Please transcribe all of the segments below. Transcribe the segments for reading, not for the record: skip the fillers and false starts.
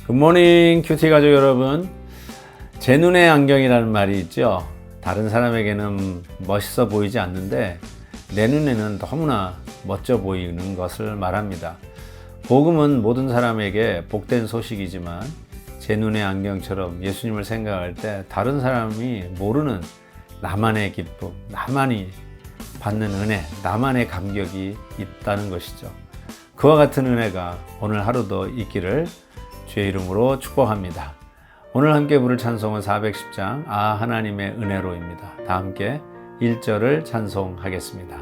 굿모닝 큐티 가족 여러분. 제 눈의 안경이라는 말이 있죠. 다른 사람에게는 멋있어 보이지 않는데 내 눈에는 너무나 멋져 보이는 것을 말합니다. 복음은 모든 사람에게 복된 소식이지만 제 눈의 안경처럼 예수님을 생각할 때 다른 사람이 모르는 나만의 기쁨, 나만이 받는 은혜, 나만의 감격이 있다는 것이죠. 그와 같은 은혜가 오늘 하루도 있기를 주의 이름으로 축복합니다. 오늘 함께 부를 찬송은 410장 아 하나님의 은혜로입니다. 다 함께 1절을 찬송하겠습니다.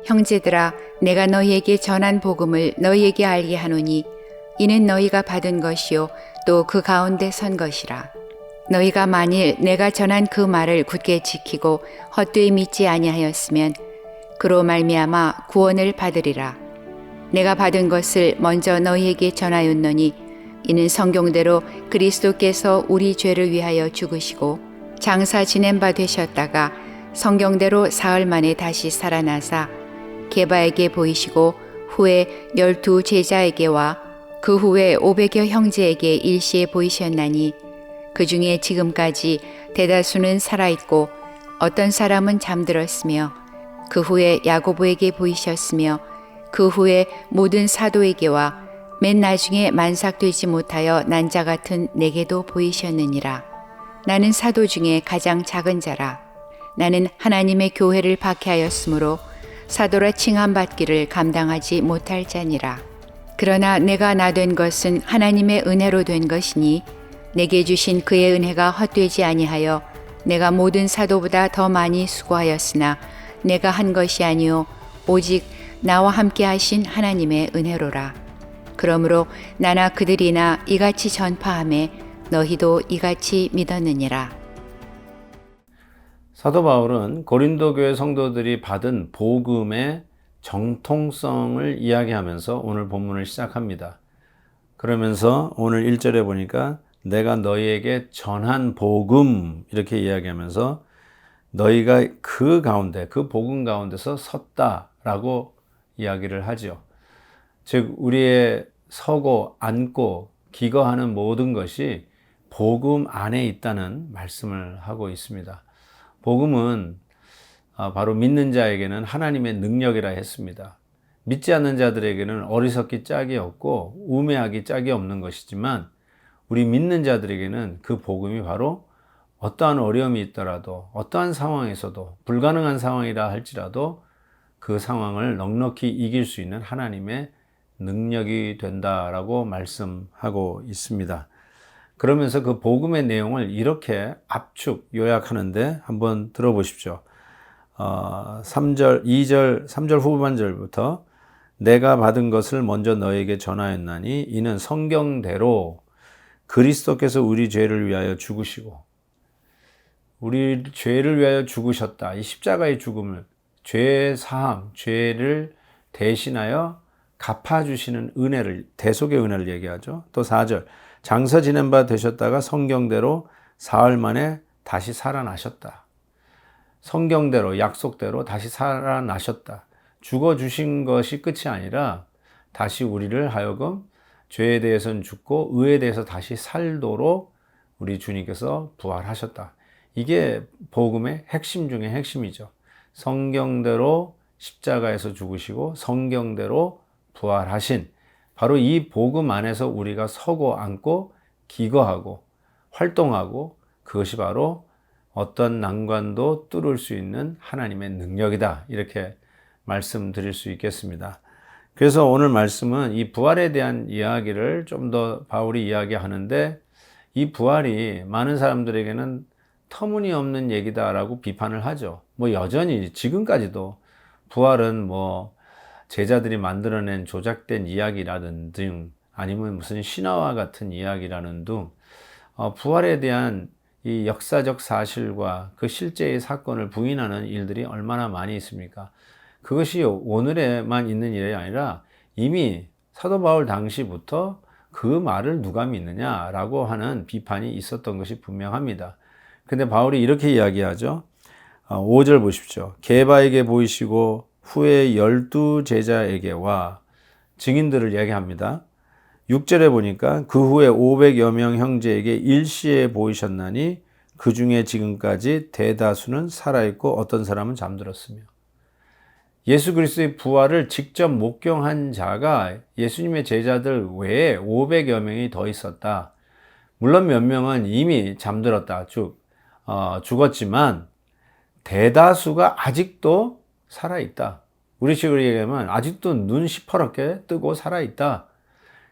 형제들아, 내가 너희에게 전한 복음을 너희에게 알게 하노니 이는 너희가 받은 것이요 또 그 가운데 선 것이라. 너희가 만일 내가 전한 그 말을 굳게 지키고 헛되이 믿지 아니하였으면 그로 말미암아 구원을 받으리라. 내가 받은 것을 먼저 너희에게 전하였노니 이는 성경대로 그리스도께서 우리 죄를 위하여 죽으시고 장사 지낸 바 되셨다가 성경대로 사흘 만에 다시 살아나사 게바에게 보이시고 후에 12 제자에게와 그 후에 500여 형제에게 일시에 보이셨나니 그 중에 지금까지 대다수는 살아있고 어떤 사람은 잠들었으며 그 후에 야고보에게 보이셨으며 그 후에 모든 사도에게와 맨 나중에 만삭되지 못하여 난 자 같은 내게도 보이셨느니라. 나는 사도 중에 가장 작은 자라. 나는 하나님의 교회를 박해하였으므로 사도라 칭함받기를 감당하지 못할 자니라. 그러나 내가 나 된 것은 하나님의 은혜로 된 것이니 내게 주신 그의 은혜가 헛되지 아니하여 내가 모든 사도보다 더 많이 수고하였으나 내가 한 것이 아니요 오직 나와 함께 하신 하나님의 은혜로라. 그러므로 나나 그들이나 이같이 전파하매 너희도 이같이 믿었느니라. 사도 바울은 고린도 교회 성도들이 받은 복음의 정통성을 이야기하면서 오늘 본문을 시작합니다. 그러면서 오늘 1절에 보니까 내가 너희에게 전한 복음 이렇게 이야기하면서 너희가 그 가운데, 그 복음 가운데서 섰다라고 이야기를 하죠. 즉 우리의 서고 앉고 기거하는 모든 것이 복음 안에 있다는 말씀을 하고 있습니다. 복음은 바로 믿는 자에게는 하나님의 능력이라 했습니다. 믿지 않는 자들에게는 어리석기 짝이 없고 우매하기 짝이 없는 것이지만 우리 믿는 자들에게는 그 복음이 바로 어떠한 어려움이 있더라도 어떠한 상황에서도 불가능한 상황이라 할지라도 그 상황을 넉넉히 이길 수 있는 하나님의 능력이 된다라고 말씀하고 있습니다. 그러면서 그 복음의 내용을 이렇게 압축 요약하는데 한번 들어보십시오. 3절 후반절부터 내가 받은 것을 먼저 너에게 전하였나니 이는 성경대로 그리스도께서 우리 죄를 위하여 죽으시고 우리 죄를 위하여 죽으셨다. 이 십자가의 죽음을 죄 사함, 죄를 대신하여 갚아주시는 은혜를, 대속의 은혜를 얘기하죠. 또 4절 장사 지낸 바 되셨다가 성경대로 사흘 만에 다시 살아나셨다. 성경대로 약속대로 다시 살아나셨다. 죽어주신 것이 끝이 아니라 다시 우리를 하여금 죄에 대해서는 죽고 의에 대해서 다시 살도록 우리 주님께서 부활하셨다. 이게 복음의 핵심 중에 핵심이죠. 성경대로 십자가에서 죽으시고 성경대로 부활하신 바로 이 복음 안에서 우리가 서고 앉고 기거하고 활동하고 그것이 바로 어떤 난관도 뚫을 수 있는 하나님의 능력이다. 이렇게 말씀드릴 수 있겠습니다. 그래서 오늘 말씀은 이 부활에 대한 이야기를 좀 더 바울이 이야기하는데 이 부활이 많은 사람들에게는 터무니없는 얘기다라고 비판을 하죠. 여전히 지금까지도 부활은 제자들이 만들어낸 조작된 이야기라는 등 아니면 무슨 신화와 같은 이야기라는 등 부활에 대한 이 역사적 사실과 그 실제의 사건을 부인하는 일들이 얼마나 많이 있습니까? 그것이 오늘에만 있는 일이 아니라 이미 사도 바울 당시부터 그 말을 누가 믿느냐라고 하는 비판이 있었던 것이 분명합니다. 근데 바울이 이렇게 이야기하죠. 5절 보십시오. 게바에게 보이시고 후에 12 제자에게와 증인들을 이야기합니다. 6절에 보니까 그 후에 500여 명 형제에게 일시에 보이셨나니 그 중에 지금까지 대다수는 살아있고 어떤 사람은 잠들었으며 예수 그리스도의 부활을 직접 목경한 자가 예수님의 제자들 외에 500여 명이 더 있었다. 물론 몇 명은 이미 잠들었다. 죽었지만 대다수가 아직도 살아있다. 우리식으로 얘기하면 아직도 눈 시퍼렇게 뜨고 살아있다.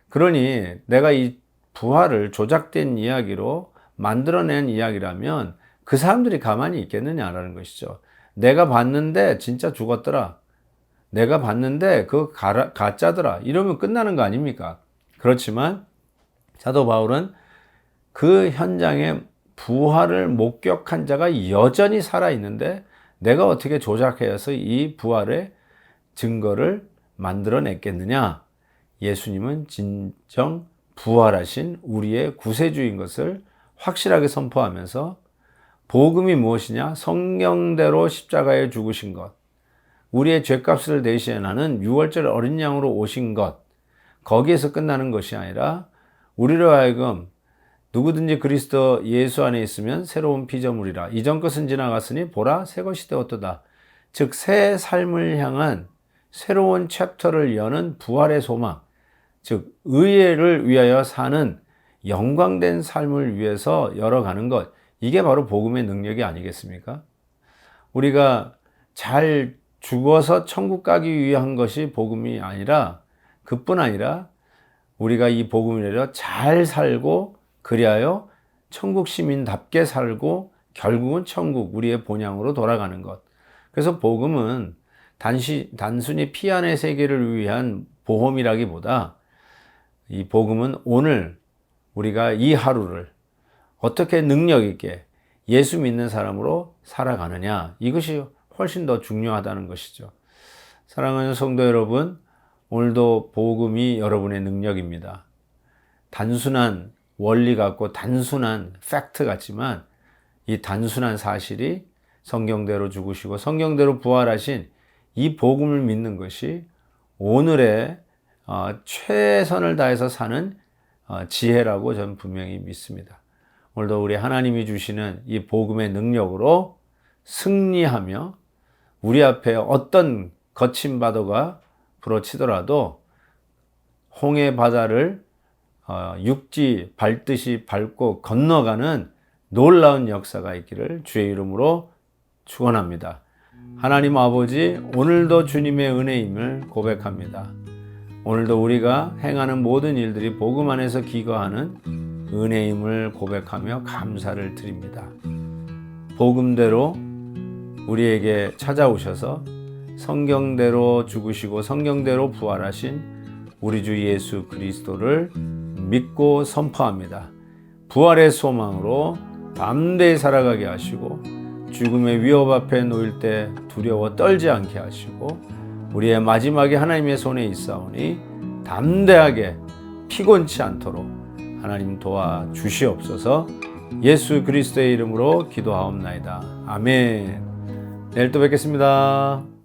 그러니 내가 이 부활을 조작된 이야기로 만들어낸 이야기라면 그 사람들이 가만히 있겠느냐라는 것이죠. 내가 봤는데 진짜 죽었더라. 내가 봤는데 그거 가짜더라. 이러면 끝나는 거 아닙니까? 그렇지만 사도 바울은 그 현장에 부활을 목격한 자가 여전히 살아있는데 내가 어떻게 조작해서 이 부활의 증거를 만들어냈겠느냐? 예수님은 진정 부활하신 우리의 구세주인 것을 확실하게 선포하면서 복음이 무엇이냐? 성경대로 십자가에 죽으신 것, 우리의 죄값을 대신하는 유월절 어린 양으로 오신 것, 거기에서 끝나는 것이 아니라 우리로 하여금 누구든지 그리스도 예수 안에 있으면 새로운 피조물이라. 이전 것은 지나갔으니 보라 새 것이 되었도다. 즉 새 삶을 향한 새로운 챕터를 여는 부활의 소망, 즉 의를 위하여 사는 영광된 삶을 위해서 열어가는 것, 이게 바로 복음의 능력이 아니겠습니까? 우리가 잘 죽어서 천국 가기 위한 것이 복음이 아니라 그뿐 아니라 우리가 이 복음을 잘 살고 그리하여 천국 시민답게 살고 결국은 천국 우리의 본향으로 돌아가는 것. 그래서 복음은 단순히 피안의 세계를 위한 보험이라기보다 이 복음은 오늘 우리가 이 하루를 어떻게 능력 있게 예수 믿는 사람으로 살아가느냐, 이것이 훨씬 더 중요하다는 것이죠. 사랑하는 성도 여러분, 오늘도 복음이 여러분의 능력입니다. 단순한 원리 같고 단순한 팩트 같지만 이 단순한 사실이 성경대로 죽으시고 성경대로 부활하신 이 복음을 믿는 것이 오늘의 최선을 다해서 사는 지혜라고 저는 분명히 믿습니다. 오늘도 우리 하나님이 주시는 이 복음의 능력으로 승리하며 우리 앞에 어떤 거친 바다가 불어치더라도 홍해 바다를 육지 밟듯이 밟고 건너가는 놀라운 역사가 있기를 주의 이름으로 축원합니다. 하나님 아버지, 오늘도 주님의 은혜임을 고백합니다. 오늘도 우리가 행하는 모든 일들이 복음 안에서 기거하는 은혜임을 고백하며 감사를 드립니다. 복음대로 우리에게 찾아오셔서 성경대로 죽으시고 성경대로 부활하신 우리 주 예수 그리스도를 믿고 선포합니다. 부활의 소망으로 담대히 살아가게 하시고 죽음의 위협 앞에 놓일 때 두려워 떨지 않게 하시고 우리의 마지막에 하나님의 손에 있사오니 담대하게 피곤치 않도록 하나님 도와주시옵소서. 예수 그리스도의 이름으로 기도하옵나이다. 아멘. 내일 또 뵙겠습니다.